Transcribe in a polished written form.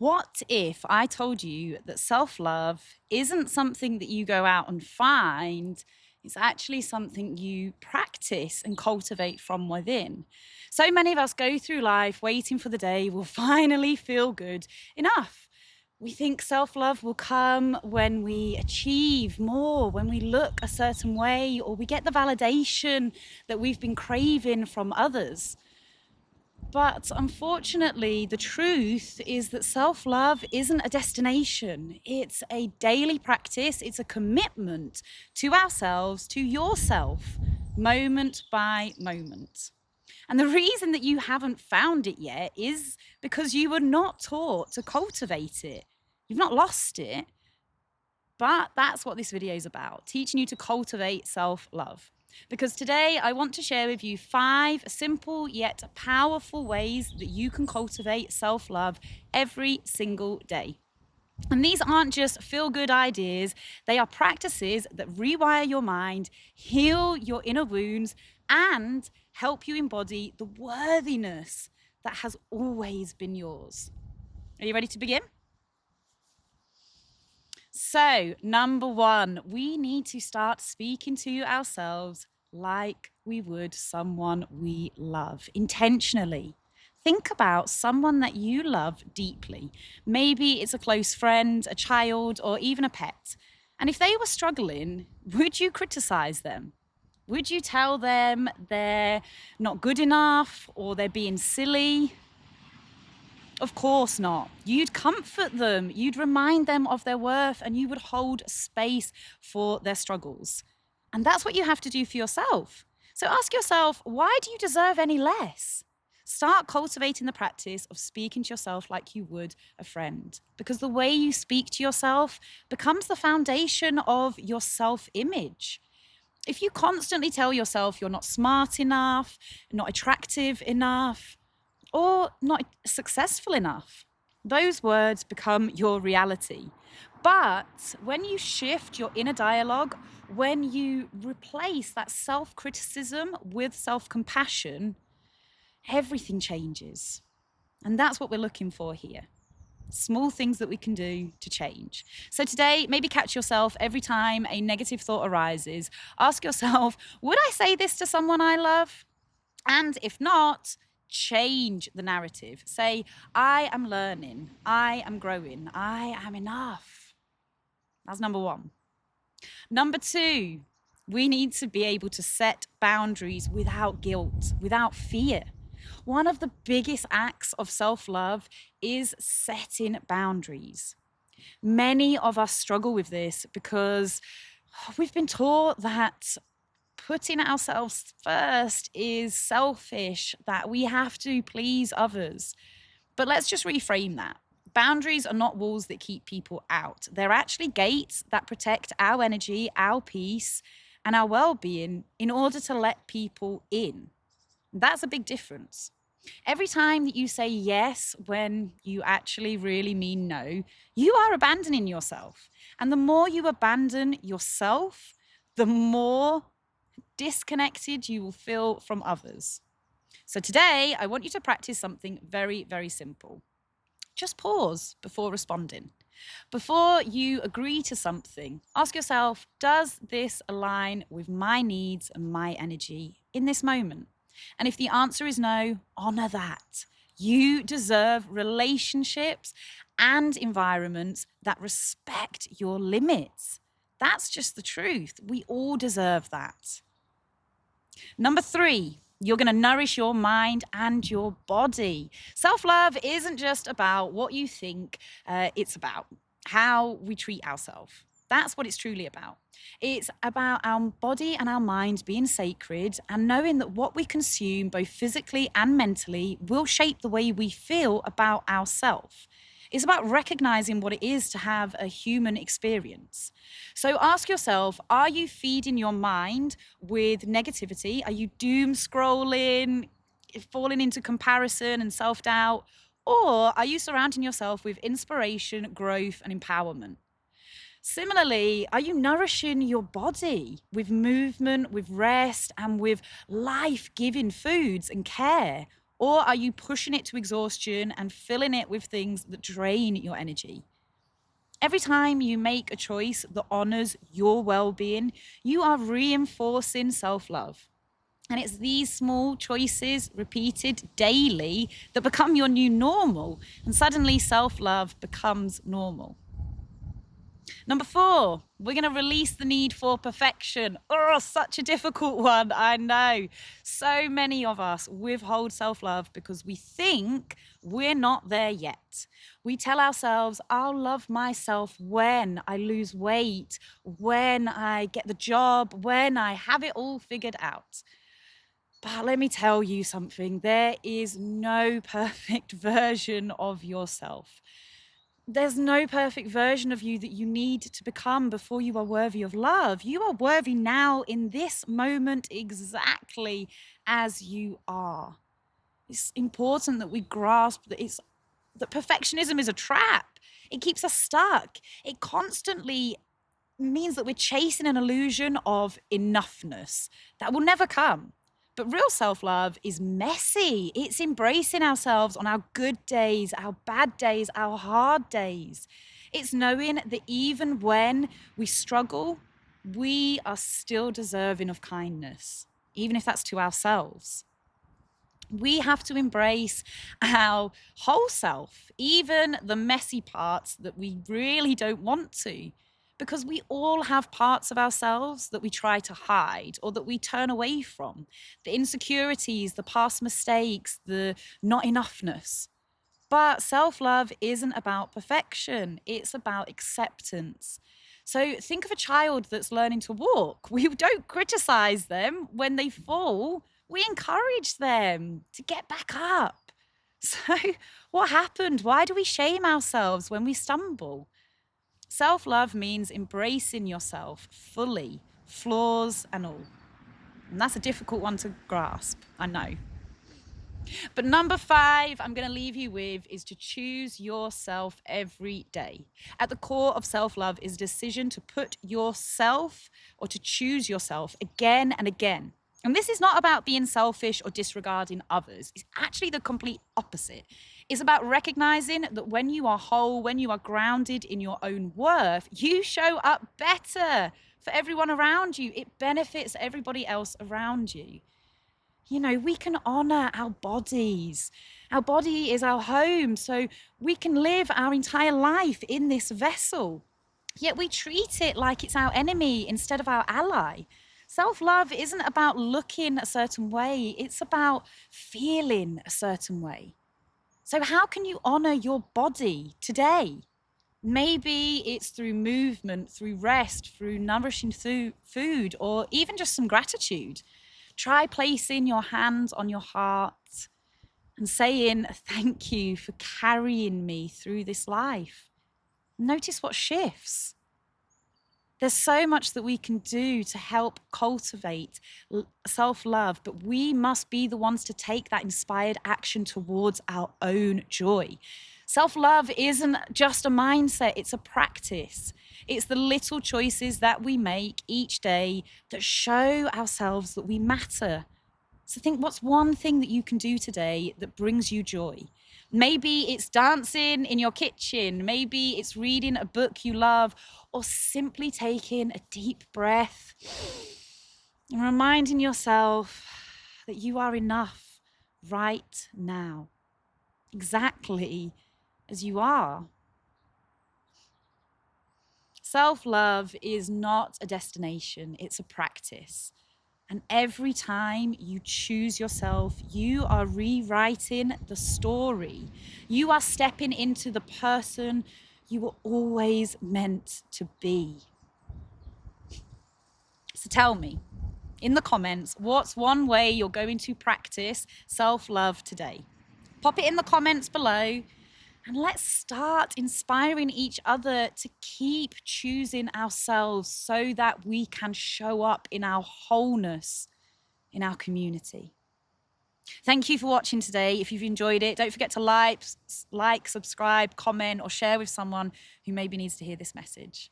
What if I told you that self-love isn't something that you go out and find, it's actually something you practice and cultivate from within? So many of us go through life waiting for the day we'll finally feel good enough. We think self-love will come when we achieve more, when we look a certain way, or we get the validation that we've been craving from others. But unfortunately, the truth is that self-love isn't a destination. It's a daily practice. It's a commitment to ourselves, to yourself, moment by moment. And the reason that you haven't found it yet is because you were not taught to cultivate it. You've not lost it, but that's what this video is about, teaching you to cultivate self-love. Because today I want to share with you 5 simple yet powerful ways that you can cultivate self-love every single day. And these aren't just feel-good ideas, they are practices that rewire your mind, heal your inner wounds, and help you embody the worthiness that has always been yours. Are you ready to begin? So, number 1, we need to start speaking to ourselves like we would someone we love, intentionally. Think about someone that you love deeply. Maybe it's a close friend, a child, or even a pet. And if they were struggling, would you criticize them? Would you tell them they're not good enough or they're being silly? Of course not. You'd comfort them, you'd remind them of their worth, and you would hold space for their struggles. And that's what you have to do for yourself. So ask yourself, why do you deserve any less? Start cultivating the practice of speaking to yourself like you would a friend, because the way you speak to yourself becomes the foundation of your self-image. If you constantly tell yourself you're not smart enough, not attractive enough, or not successful enough, those words become your reality. But when you shift your inner dialogue, when you replace that self-criticism with self-compassion, everything changes. And that's what we're looking for here. Small things that we can do to change. So today, maybe catch yourself every time a negative thought arises. Ask yourself, would I say this to someone I love? And if not, change the narrative. Say, I am learning, I am growing, I am enough. That's number 1. Number 2, we need to be able to set boundaries without guilt, without fear. One of the biggest acts of self-love is setting boundaries. Many of us struggle with this because we've been taught that putting ourselves first is selfish, that we have to please others. But let's just reframe that. Boundaries are not walls that keep people out. They're actually gates that protect our energy, our peace, and our well-being in order to let people in. That's a big difference. Every time that you say yes when you actually really mean no, you are abandoning yourself. And the more you abandon yourself, the more disconnected you will feel from others. So today, I want you to practice something very, very simple. Just pause before responding. Before you agree to something, ask yourself, does this align with my needs and my energy in this moment? And if the answer is no, honor that. You deserve relationships and environments that respect your limits. That's just the truth. We all deserve that. Number 3, you're going to nourish your mind and your body. Self-love isn't just about what you think, it's about how we treat ourselves. That's what it's truly about. It's about our body and our mind being sacred and knowing that what we consume, both physically and mentally, will shape the way we feel about ourselves. It's about recognizing what it is to have a human experience. So ask yourself, are you feeding your mind with negativity? Are you doom scrolling, falling into comparison and self-doubt? Or are you surrounding yourself with inspiration, growth, and empowerment? Similarly, are you nourishing your body with movement, with rest, and with life-giving foods and care? Or are you pushing it to exhaustion and filling it with things that drain your energy? Every time you make a choice that honors your well-being, you are reinforcing self-love. And it's these small choices repeated daily that become your new normal. And suddenly self-love becomes normal. Number 4, we're going to release the need for perfection. Oh, such a difficult one. I know. So many of us withhold self-love because we think we're not there yet. We tell ourselves, I'll love myself when I lose weight, when I get the job, when I have it all figured out. But let me tell you something. There is no perfect version of yourself. There's no perfect version of you that you need to become before you are worthy of love. You are worthy now in this moment exactly as you are. It's important that we grasp that perfectionism is a trap. It keeps us stuck. It constantly means that we're chasing an illusion of enoughness that will never come. But real self-love is messy. It's embracing ourselves on our good days, our bad days, our hard days. It's knowing that even when we struggle, we are still deserving of kindness, even if that's to ourselves. We have to embrace our whole self, even the messy parts that we really don't want to, because we all have parts of ourselves that we try to hide or that we turn away from. The insecurities, the past mistakes, the not enoughness. But self-love isn't about perfection. It's about acceptance. So think of a child that's learning to walk. We don't criticize them when they fall. We encourage them to get back up. So what happened? Why do we shame ourselves when we stumble? Self-love means embracing yourself fully, flaws and all. And that's a difficult one to grasp, I know. But number 5, I'm going to leave you with is to choose yourself every day. At the core of self-love is a decision to put yourself or to choose yourself again and again. And this is not about being selfish or disregarding others. It's actually the complete opposite. It's about recognizing that when you are whole, when you are grounded in your own worth, you show up better for everyone around you. It benefits everybody else around you. You know, we can honor our bodies. Our body is our home, so we can live our entire life in this vessel. Yet we treat it like it's our enemy instead of our ally. Self-love isn't about looking a certain way, it's about feeling a certain way. So how can you honor your body today? Maybe it's through movement, through rest, through nourishing food, or even just some gratitude. Try placing your hands on your heart and saying, thank you for carrying me through this life. Notice what shifts. There's so much that we can do to help cultivate self-love, but we must be the ones to take that inspired action towards our own joy. Self-love isn't just a mindset, it's a practice. It's the little choices that we make each day that show ourselves that we matter. So think, what's one thing that you can do today that brings you joy? Maybe it's dancing in your kitchen. Maybe it's reading a book you love, or simply taking a deep breath and reminding yourself that you are enough right now, exactly as you are. Self-love is not a destination, it's a practice. And every time you choose yourself, you are rewriting the story. You are stepping into the person you were always meant to be. So tell me in the comments, what's one way you're going to practice self-love today? Pop it in the comments below. And let's start inspiring each other to keep choosing ourselves so that we can show up in our wholeness in our community. Thank you for watching today. If you've enjoyed it, don't forget to like, subscribe, comment, or share with someone who maybe needs to hear this message.